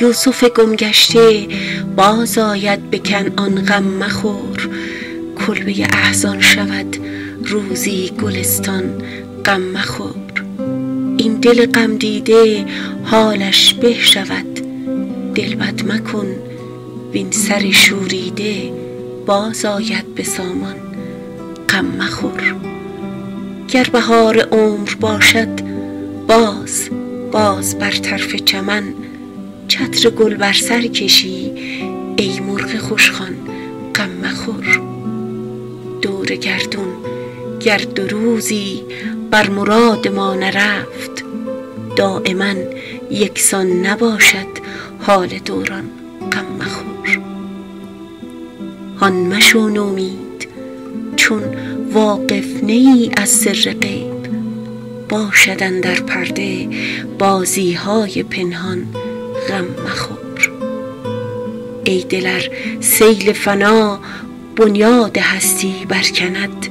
یوسف گمگشته باز آید به کنعان، غم مخور. کلبه احزان شود روزی گلستان، غم مخور. این دل غم دیده حالش به شود، دل بد مکن وین سر شوریده باز آید به سامان، غم مخور. گر بهار عمر باشد باز بر طرف چمن، چتر گل بر سر کشی ای مرغ خوشخوان، غم مخور. دور گردون گر دو روزی بر مراد ما نرفت، دائما یکسان نباشد حال دوران، غم مخور. هان مشو نومید چون واقف نه ای از سر غیب، باشد اندر پرده بازی های پنهان، غم مخور. ای دل ار سیل فنا بنیاد هستی برکند،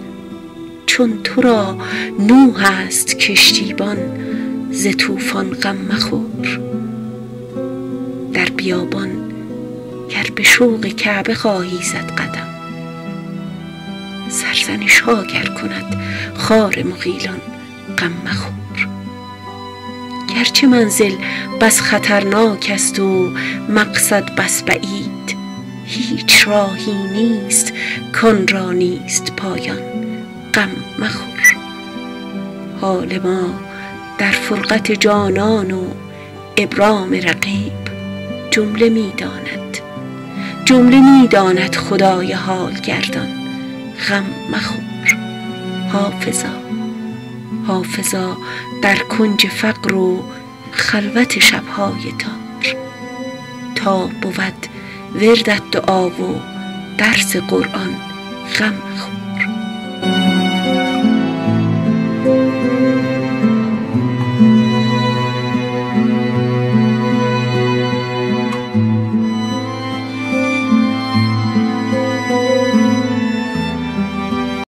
چون تو را نوح است کشتیبان ز طوفان، غم مخور. در بیابان گر به شوق کعبه خواهی زد قدم، سرزنش ها گر کند خار مغیلان، غم مخور. گرچه منزل بس خطرناک است و مقصد بس بعید، هیچ راهی نیست کان را نیست پایان، غم مخور. حال ما در فرقت جانان و ابرام رقیب جمله می داند خدای حال گردان، غم مخور. حافظا در کنج فقر و خلوت شبهای تار، تا بود وردت دعا و درس قرآن، غم مخور.